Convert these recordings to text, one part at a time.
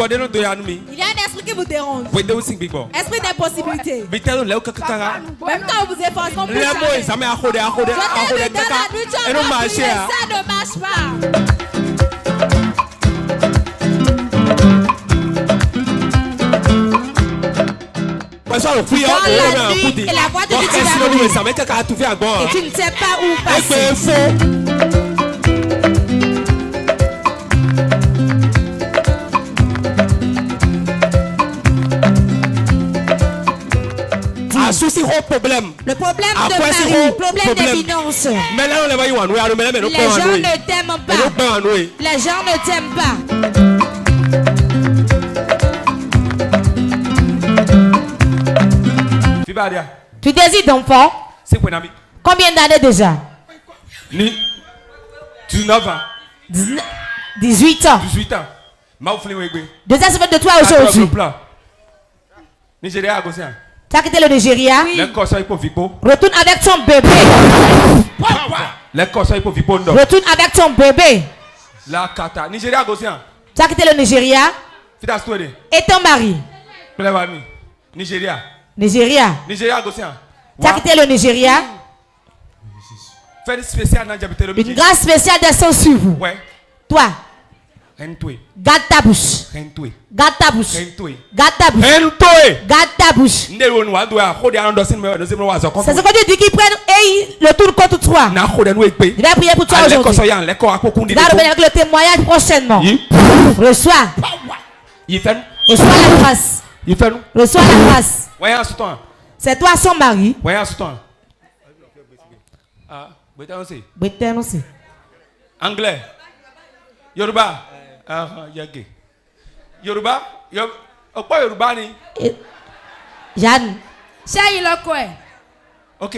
Il y a un esprit qui vous dérange. Esprit d'impossibilité. Même quand vous efforcez, on peut changer. Ça ne marche pas. Dans la nuit et la voix de Dieu et tu ne sais pas où passer. Le problème de mari, le problème des finances. Les gens ne t'aiment pas. Les gens ne t'aiment pas. Tu désires d'enfant? Combien d'années déjà? 19 ans. 18 ans. 18 ans. Deux ans de toi aujourd'hui. Nigeria, tu as quitté le Nigeria? Oui. Retourne avec ton bébé. Retourne avec ton bébé. La kata. Nigeria, tu as quitté le Nigeria? Et ton mari? Nigeria. Nigeria. Tu as quitté le Nigeria? Une grâce spéciale descend sur vous. Toi. Garde ta bouche. Garde ta bouche. Garde ta bouche. Garde ta bouche. C'est ce que Dieu dit qu'il prenne et le tourne contre toi. Il va prier pour toi aujourd'hui. Il va revenir avec le témoignage prochainement. Reçois. Reçois la grâce. Reçois la grâce. C'est toi son mari. Britain aussi. Anglais. Yoruba. Yoruba. Yoruba ni. Jeanne. Ṣé lọ kọ ẹ? Ok.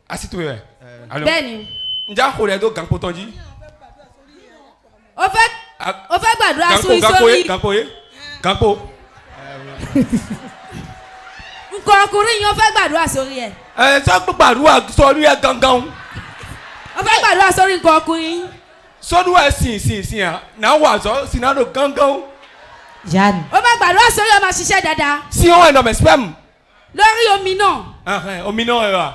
Asitwe. Bẹ́ẹ̀ni. Nja ko re do gan potonji. Ó fẹ́ gbàdúrà sórí. Gampo. Nǹkan ọkùnrin yìí ó fẹ́ gbàdúrà sórí ẹ̀. Ṣé gbàdúrà sórí ẹ gangan? Ó fẹ́ gbàdúrà sórí nǹkan ọkùnrin. Sọ́dún ẹ̀ sìn náà wà sọ́ sinado gangan. Jeanne. Ó fẹ́ gbàdúrà sórí ọmọ ṣiṣẹ́ dáadáa. Si on est dans mes spermes. Lórí omi náà. Omi náà ẹ̀ wà.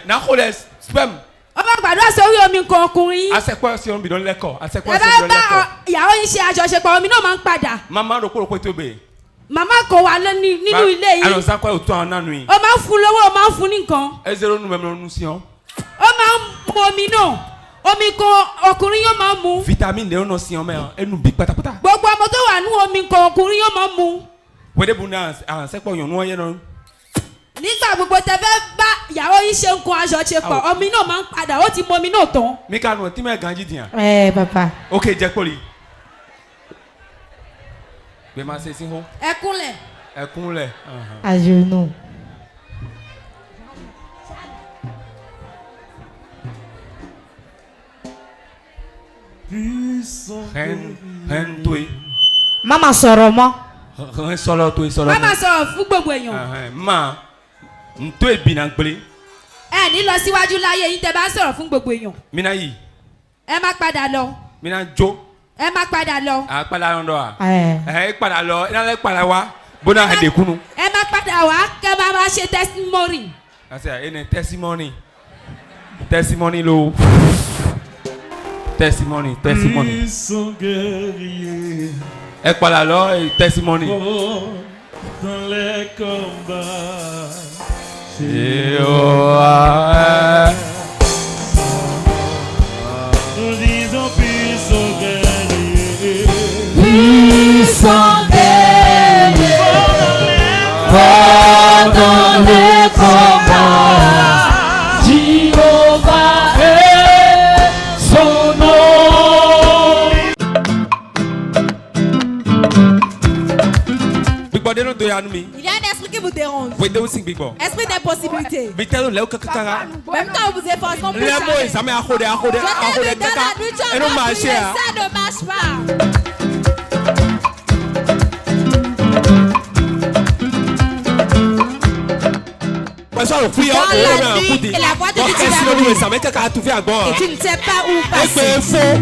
Náà kò lẹ̀ sperme. Ó fẹ́ gbàdúrà sórí omi nǹkan ọkùnrin. Àṣepọ̀ sí omi lẹ́kọ̀ọ́. Ẹ bá bá ìyàwó yín ṣe àjọṣepọ̀ omi náà máa ń padà. Màmá rò kó tó bẹ̀. Màmá kò wá nínú ilé yìí. Àlọ́sà kọ́ ẹ̀ tó àwọn náà nù yìí. Ó máa ń fún lówó, ó máa ń fún ní nǹkan. Ẹ zero nu mẹ́mọ́ nu sí ọ́. Ó máa ń mu omi náà. Omi kan ọkùnrin yóò máa mu. Vitamine lè ọ̀nà sí ọmọ ẹnu bí pátápátá. Gbogbo ọmọ tó wà ní omi kan ọkùnrin yóò máa mu. Wẹ́dẹ́ bu náà àṣepọ̀ yàn ní wọ́n yẹn náà. Nígbà gbogbo tẹ fẹ́ bá ìyàwó yín ṣe nǹkan àjọṣepọ̀ omi náà máa ń padà ó ti mu omi náà tán. Mi kà nù tí mẹ́ gan jí dìyàn. Papa. Ok jẹ́ poli. Gbé máa ṣe sí hó. Ẹkúnlẹ̀. Ẹkúnlẹ̀. À genoux. Maman sọ̀rọ̀ mọ́. Maman sọ̀rọ̀ fún gbogbo èèyàn. Ma ntọ́ ebi na gbélé. Ẹ ní lọ síwájú láyé yín tẹ́ bá ń sọ̀rọ̀ fún gbogbo èèyàn. Mina yìí. Ẹ má padà lọ. Mina jó. Ẹ má padà lọ. A padà lọ dọ wa. Ẹ padà lọ iná lẹ padà wa bóná ẹ dẹkunu. Ẹ má padà wá kẹ́ bá bá ṣe testimony. Àti ẹ ní testimony lo. Testimony. Ẹ padà lọ testimony. Dans les combats, nous disons puissant guerrier, fort dans les combats, Jéhovah est son nom. Il y a un esprit qui vous dérange. Esprit d'impossibilité. Même quand vous efforcez, on peut changer. Ça ne marche pas. Dans la nuit et la voix de Dieu et tu ne sais pas où passer.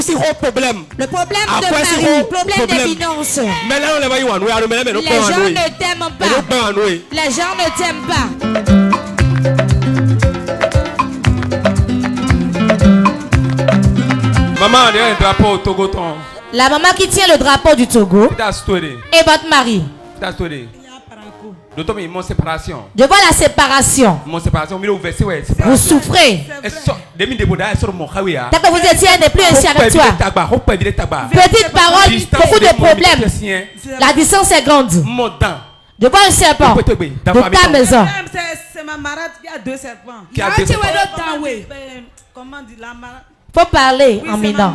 souci au problème. Le problème de mari, le problème des finances. Mais là, on les voit, les gens ne t'aiment pas. Les gens ne t'aiment pas. Maman, il y a un drapeau au Togo. La maman qui tient le drapeau du Togo et votre mari. Mon séparation. Je vois la séparation. Mon séparation, vous souffrez. Tant que vous étiez, elle n'est plus ainsi avec toi. Petite parole, beaucoup de problèmes. La distance est grande. Je vois un serpent de ta maison. C'est ma marade qui a 2 serpents. Comment dire la marade? Faut parler en minant.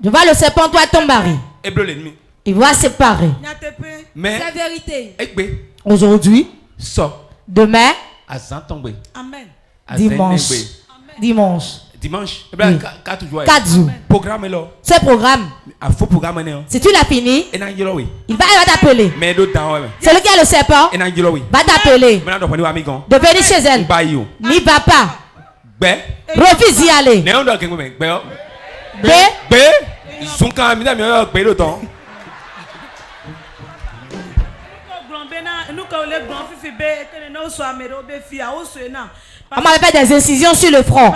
Je vois le serpent, toi, ton mari. Il va séparer. Mais c'est la vérité. Aujourd'hui, demain, Amen. Dimanche. 4 jours. Ce programme, si tu l'as fini, il va t'appeler. Celui qui a le serpent va t'appeler de venir chez elle. N'y va pas. Refuse d'y aller. On m'avait fait des incisions sur le front.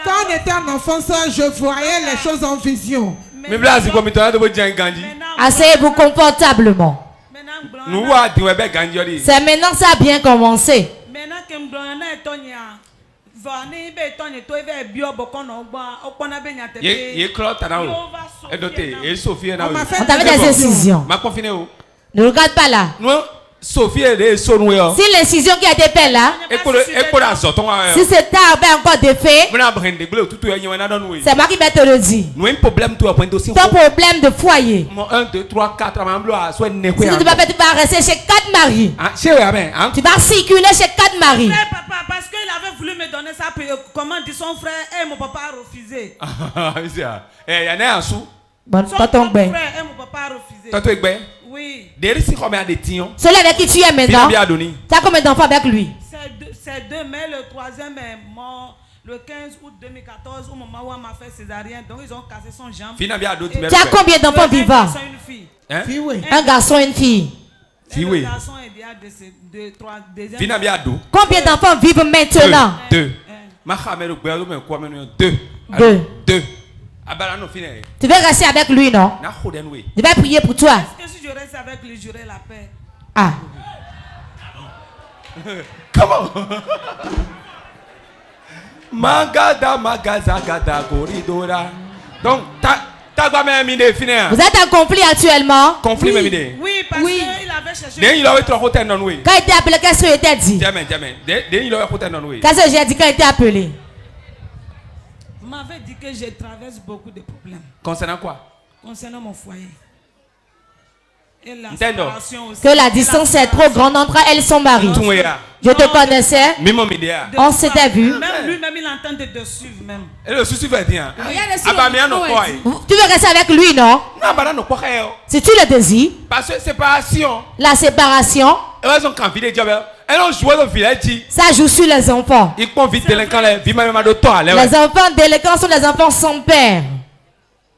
Quand on était en enfance, je voyais les choses en vision. Asseyez-vous confortablement. C'est maintenant que ça a bien commencé. On t'avait des incisions. Ne regarde pas là. Si l'incision qui a été faite là, si c'est tard, encore défait, c'est moi qui vais te le dire. Ton problème de foyer. Si tu vas rester chez 4 maris. Tu vas circuler chez 4 maris. Papa, parce qu'il avait voulu me donner ça, comment dit son frère et mon papa a refusé. Bon, son frère et mon papa a refusé. Oui. Celui avec qui tu es maintenant, tu as combien d'enfants avec lui? C'est 2, mais le 3e est mort le 15 août 2014 au moment où on m'a fait césarienne. Donc ils ont cassé son jambe. Tu as combien d'enfants vivants? Un garçon et une fille. Le garçon est déjà décédé. Combien d'enfants vivent maintenant? 2. 2. Tu veux rester avec lui, non? Je vais prier pour toi. Est-ce que si je reste avec lui, j'aurai la paix? Ah. Comment? Donc, vous êtes en conflit actuellement? Conflit, oui, parce qu'il avait cherché. Quand il était appelé, qu'est-ce qu'il était dit? Qu'est-ce que j'ai dit quand il était appelé? Vous m'avez dit que je traverse beaucoup de problèmes. Concernant quoi? Concernant mon foyer. Et la que la distance est trop grande entre elle et son mari. Je te connaissais. On s'était vu. Même lui-même, il entend de suivre même. Tu veux rester avec lui, non? Si tu le désires. Parce que séparation. La séparation. Ça joue sur les enfants. Les enfants délinquants sont les enfants sans père.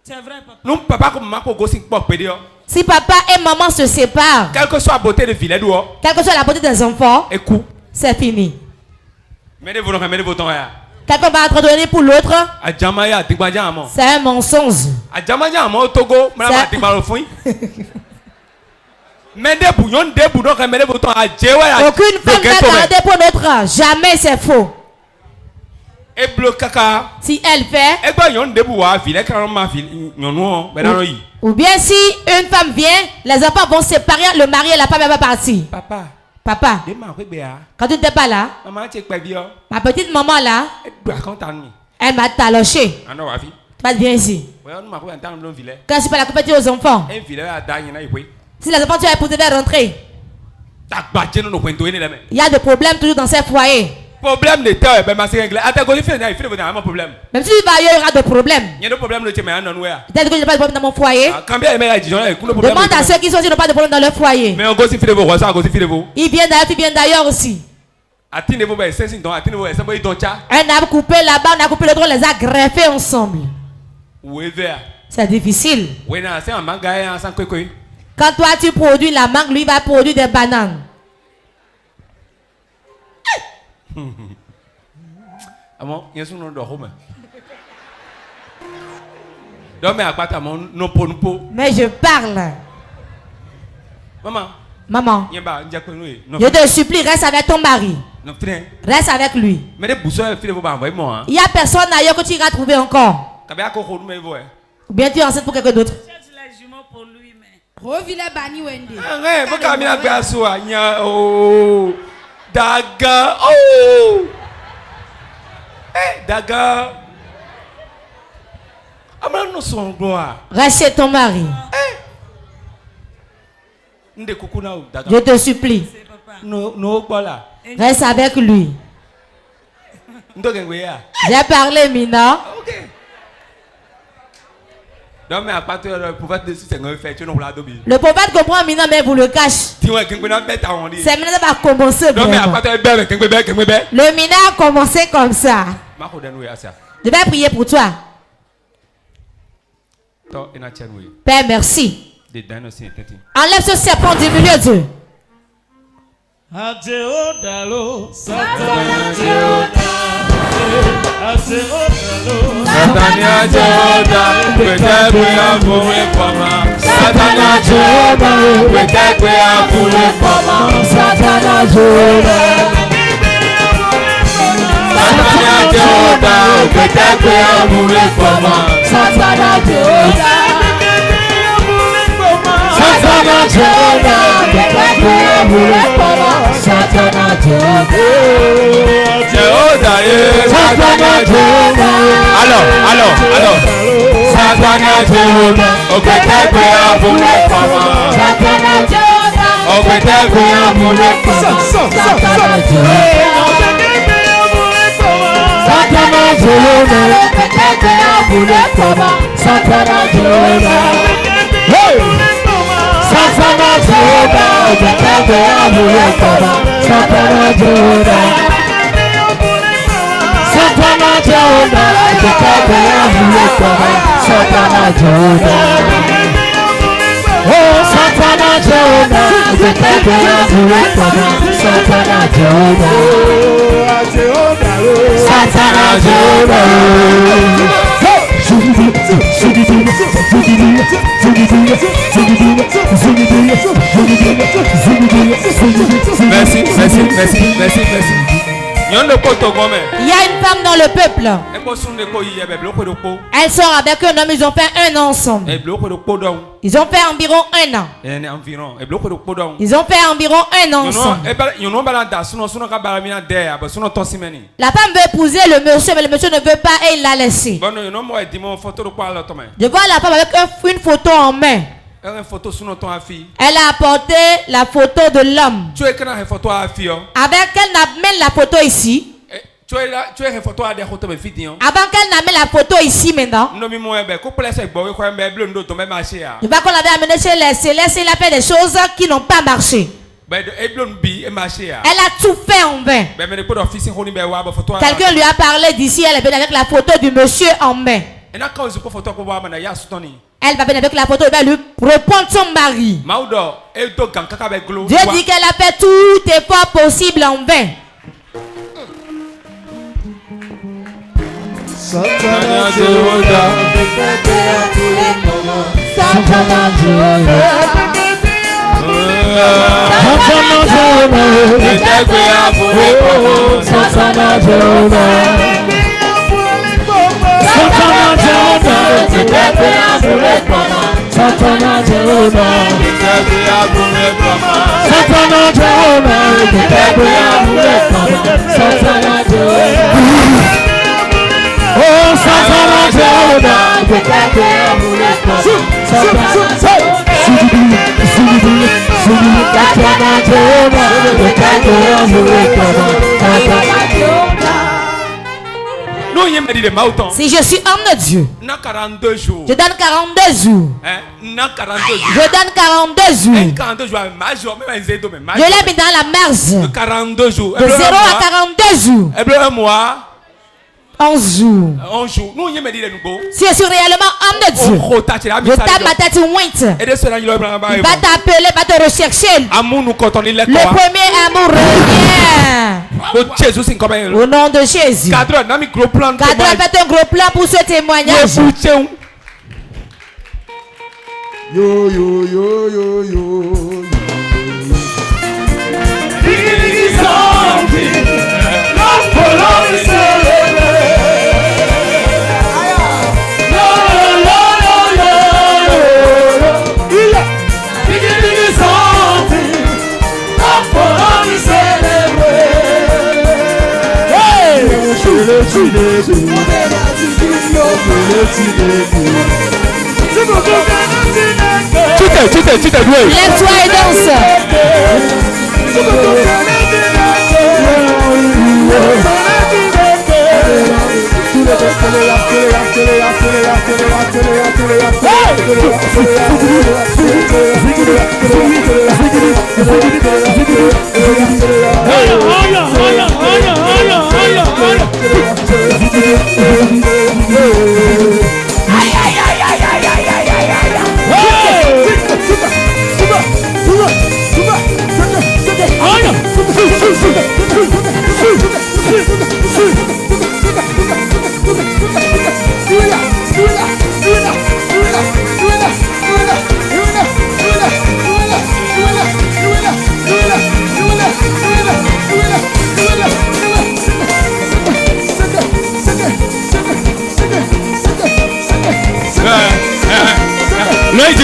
C'est vrai, papa. Si papa et maman se séparent, quelle que soit la beauté de filet, quelle que soit la beauté des enfants, c'est fini. Quelqu'un va être donné pour l'autre. C'est un mensonge. Aucune femme va garder pour l'autre. Jamais, c'est faux. Si elle fait, ou bien si une femme vient, les enfants vont se séparer, le mari et la femme va partir. Papa, quand tu n'étais pas là, ma petite maman là, elle m'a taloché. Pas bien ici. Quand je suis pas la compétition aux enfants, si les enfants tu as épousé vers rentrer, il y a des problèmes toujours dans ces foyers. Problème de terre, ben ma c'est réglé. À ta gauche, il fait un problème. Même si il y aura des problèmes. Il y a des problèmes de chemin non ouais. Peut-être que je n'ai pas de problème dans mon foyer. Quand bien il dit demande à ceux qui n'ont pas de problème dans leur foyer. Mais on gosse fait vos ça gosse fait vos. Ils viennent d'ailleurs, tu viens d'ailleurs aussi. Attendez-vous ben c'est donc attendez-vous ça va donc ça. Un arbre coupé là-bas, on a coupé le tronc, on les a greffés ensemble. Oui vert. C'est difficile. Oui non, c'est un manga sans quoi. Quand toi tu produis la mangue, lui va produire des bananes. Ah bon, il y a son nom de Rome. Donc mais à quoi t'as mon non pour nous pour. Mais je parle. Maman. Je te supplie, reste avec ton mari. Reste avec lui. Mais des boussoles, moi. Il n'y a personne ailleurs que tu iras trouver encore. Ou bien tu es enceinte pour quelqu'un d'autre. Daga. Oh. Daga. Reste chez ton mari. Je te supplie. Reste avec lui. J'ai parlé, Mina. Le prophète comprend Mina, mais vous le cache. C'est Mina qui va commencer. Le Mina a commencé comme ça. Je vais prier pour toi. Père, merci. Enlève ce serpent du milieu d'eux. Merci. Il y a une femme dans le peuple. Elle sort avec un homme, ils ont fait un an ensemble. Ils ont fait environ un an. Ils ont fait environ un an ensemble. La femme veut épouser le monsieur, mais le monsieur ne veut pas et il l'a laissé. Je vois la femme avec une photo en main. Elle a apporté la photo de l'homme. Avec elle n'amène la photo ici. Avant qu'elle n'amène la photo ici maintenant. Je vois qu'on l'avait amené chez les célestes. Il a fait des choses qui n'ont pas marché. Elle a tout fait en vain. Quelqu'un lui a parlé d'ici. Elle est venue avec la photo du monsieur en main. Elle va venir avec la photo et va lui répondre son mari. Dieu dit qu'elle a fait tout effort possible en vain. Si je suis homme de Dieu, je donne 42 jours. Je donne 42 jours. Je l'ai mis dans la marge. De 42 jours. De 0 à 42 jours. 11 jours. Si je suis réellement homme de Dieu, je tape ma tête ouinte. Il va t'appeler, va te rechercher. Le premier amour revient. Au nom de Jésus. Cadre fait un gros plan pour ce témoignage. Yo, yo, yo, yo, yo. Lève-toi et danse. Lady.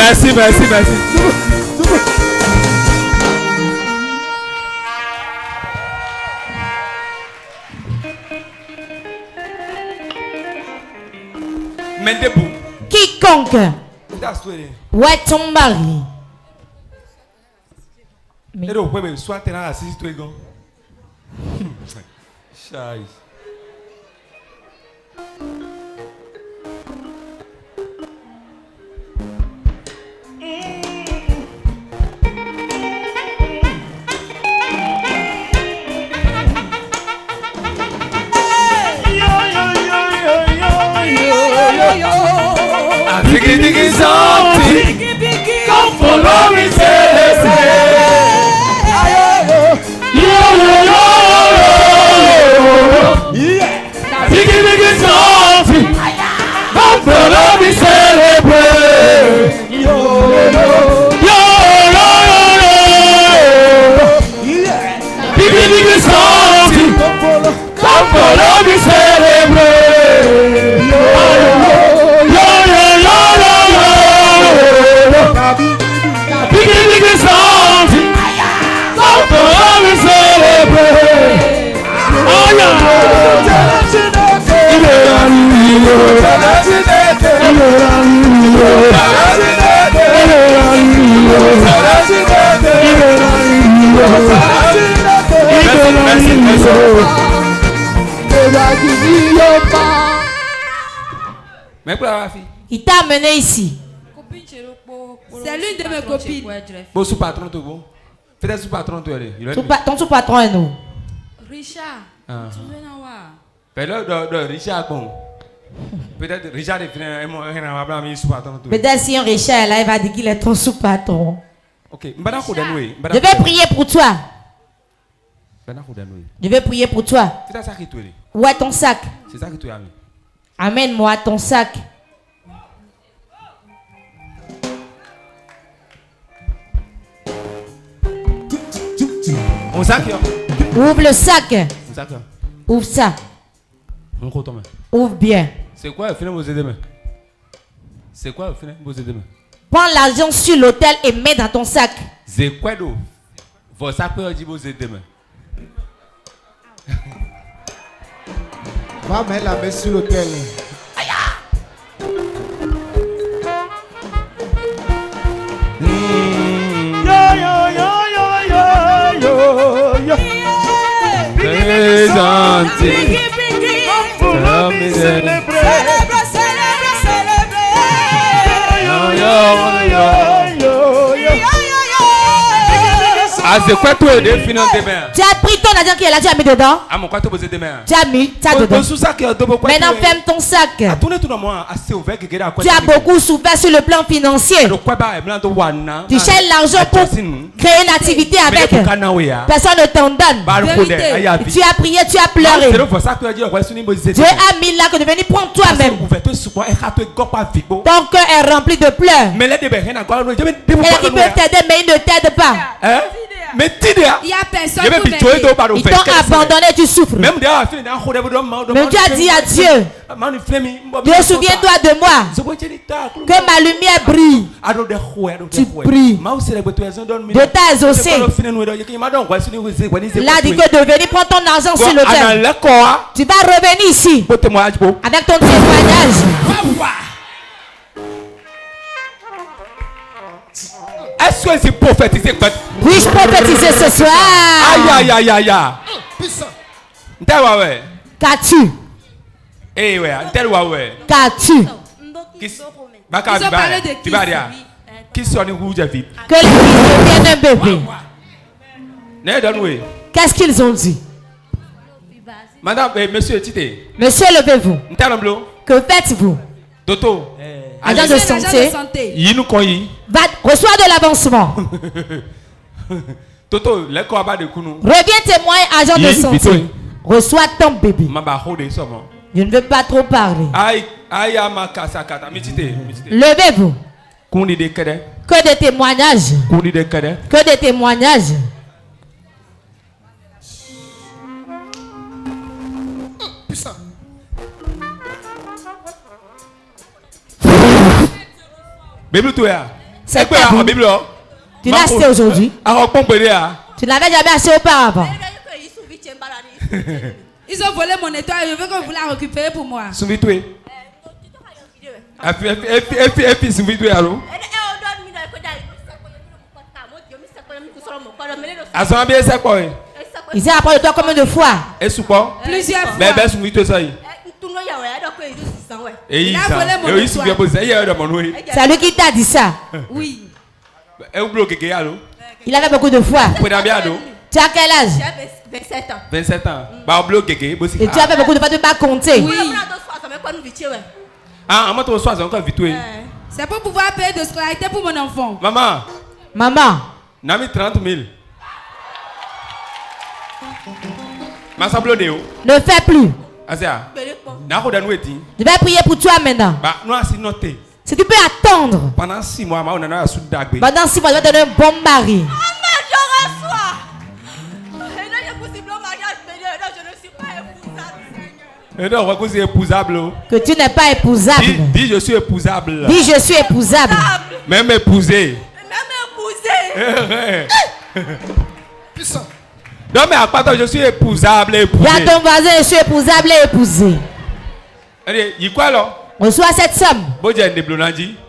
Merci. Mais debout. Quiconque ouais ton mari. Soit tu es assis, tu es gon. Come follow me, celebrate. Il t'a amené ici. C'est l'une de mes copines. Bon, sous-patron, tout bon. Fais sous-patron, toi. Ton sous-patron est nous. Richard. Peut-être Richard, bon. Peut-être Richard est sous-patron. Peut-être si un Richard est là, il va dire qu'il est ton sous-patron. Ok. Je vais prier pour toi. Je vais prier pour toi. Où est ton sac? C'est ça que tu as mis. Amène-moi ton sac. Mon sac. Ouvre le sac. Ouvre ça. Ouvre bien. C'est quoi le film vous aider? C'est quoi le film vous aider? Prends l'argent sur l'autel et mets dans ton sac. C'est quoi d'eau? Votre sac peut dire vous aider. Va mettre la main sur l'autel. C'est quoi toi de finance demain? Tu as pris ton argent qui est là, tu as mis dedans. Ah mon quoi tu poser demain? Tu as mis, tu as dedans. Maintenant ferme ton sac. Tu as beaucoup souffert sur le plan financier. Tu cherches l'argent pour créer une activité avec. Personne ne t'en donne. Tu as prié, tu as pleuré. Dieu a mis là que de venir prendre toi-même. Ton cœur est rempli de pleurs. Et là qui peut t'aider mais il ne t'aide pas. Il y a personne pour m'aider. Ils t'ont abandonné, tu souffres. Mais tu as dit à Dieu, Dieu, souviens-toi de moi, que ma lumière brille. Tu pries. Dieu t'a exaucé. Il a dit que de venir prendre ton argent sur le terre. Tu vas revenir ici avec ton témoignage. Est-ce que c'est prophétisé? Puis-je prophétiser ce soir? Aïe, aïe, aïe, aïe. Qu'as-tu? Eh ouais, Qu'as-tu? Ils ont parlé de qui? Qui sont les rouges à vie? Que les fils deviennent un bébé. Qu'est-ce qu'ils ont dit? Madame, monsieur, Tité. Monsieur, levez-vous. Que faites-vous? Toto. Agent de santé. Reçois de l'avancement. Toto, reviens témoin, agent de santé. Reçois ton bébé. Je ne veux pas trop parler. Levez-vous. Que des témoignages. Que des témoignages. C'est quoi la Bible? Tu l'as acheté aujourd'hui? Tu l'avais jamais acheté auparavant. Ils ont volé mon étoile, je veux que vous la récupérez pour moi. Ils ont appris de toi combien de fois? Plusieurs fois. Il a volé mon étoile. C'est lui qui t'a dit ça? Oui. Il avait beaucoup de foi. Tu as quel âge? 27 ans. Et tu avais beaucoup de fois de ne pas compter. Oui. C'est pour pouvoir payer de scolarité pour mon enfant. Maman. Nami 30 000. Ne fais plus. Je vais prier pour toi maintenant. Si tu peux attendre. Pendant 6 mois, je vais te donner un bon mari. Que tu n'es pas épousable. Dis je suis épousable. Dis je suis épousable. Même épousé. Non mais à part je suis épousable, épousé. Dis à ton voisin je suis épousable et épousé. Allez, il quoi là? Reçois cette somme.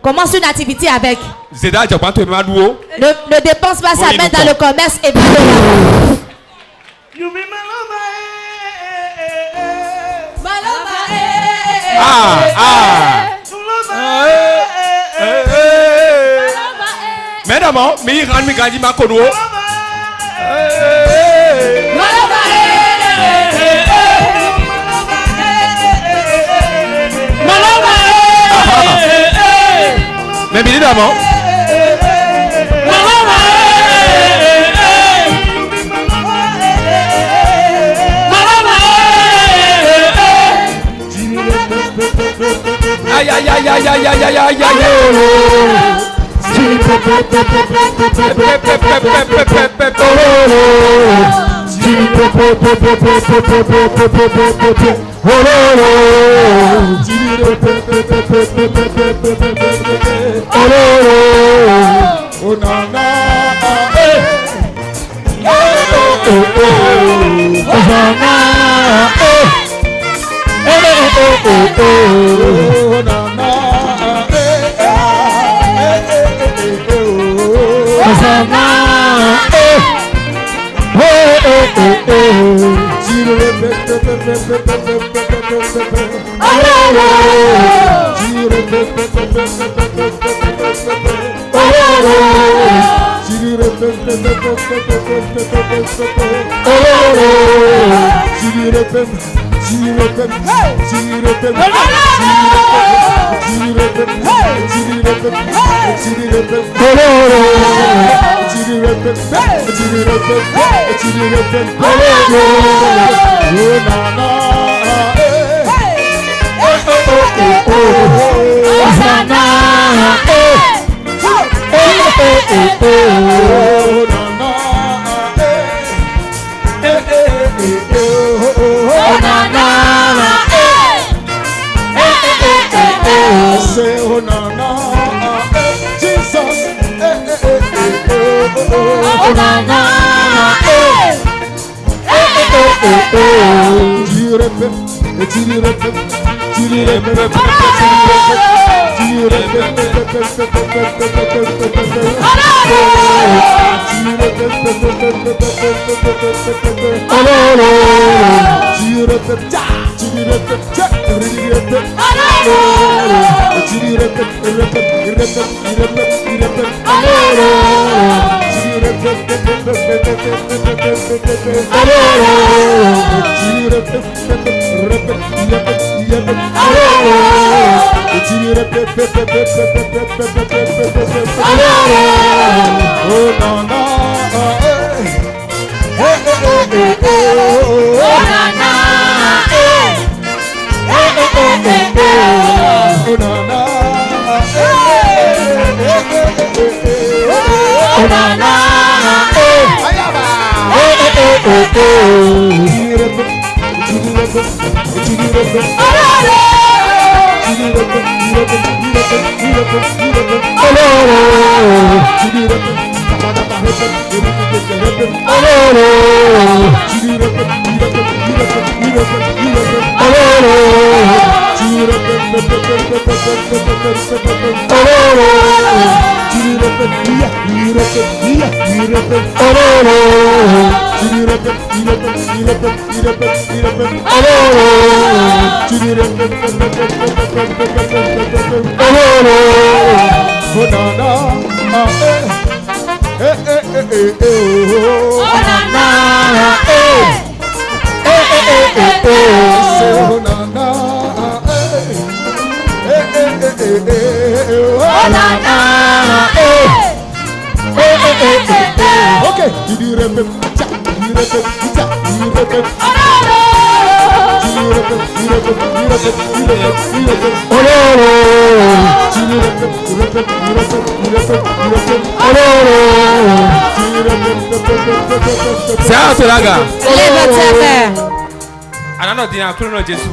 Commence une activité avec. Ne dépense pas sa main dans le commerce et va Mesdames, mais évidemment. Aïe aïe aïe aïe aïe aïe aïe aïe aïe.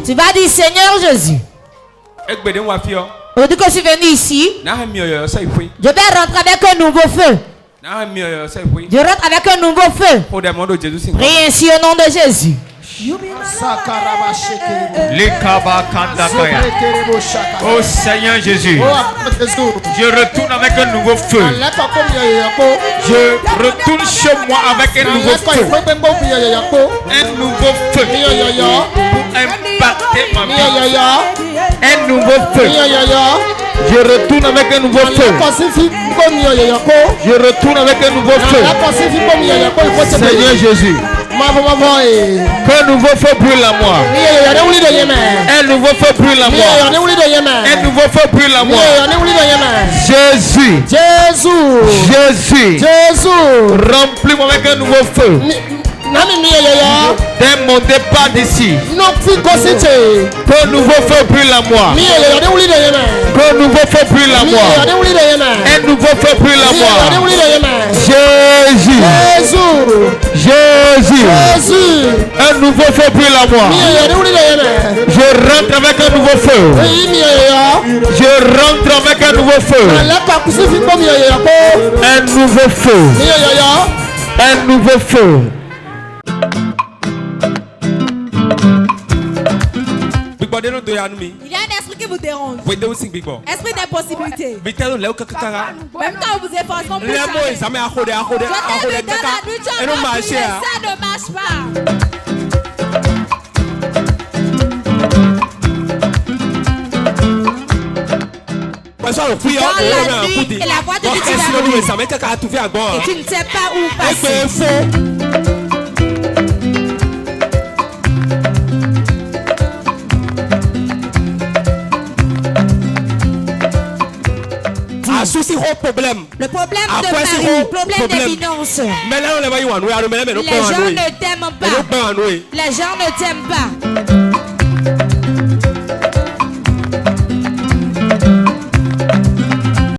Tu vas dire Seigneur Jésus. Aujourd'hui que je suis venu ici, je vais rentrer avec un nouveau feu. Je rentre avec un nouveau feu. Prie ainsi au nom de Jésus. Oh Seigneur Jésus, je retourne avec un nouveau feu. Je retourne chez moi avec un nouveau feu. Un nouveau feu pour impacter ma vie. Un nouveau feu. Je retourne avec un nouveau feu. Je retourne avec un nouveau feu. Seigneur Jésus, qu'un nouveau feu brûle à moi. Un nouveau feu brûle à moi. Un nouveau feu brûle à moi. Jésus, remplis-moi avec un nouveau feu. Dès mon départ d'ici, qu'un nouveau feu brûle à moi. Qu'un nouveau feu brûle à moi. Un nouveau feu brûle à moi. Jésus, un nouveau feu brûle à moi. Je rentre avec un nouveau feu. Je rentre avec un nouveau feu. Un nouveau feu. Un nouveau feu. Il y a un esprit qui vous dérange. Esprit d'impossibilité. Même quand vous êtes forcément plus ça ne marche pas. Dans la nuit, et la voix de Dieu et tu ne sais pas où passer. Le problème de Marie, le problème des finances. Les gens ne t'aiment pas. Les gens ne t'aiment pas.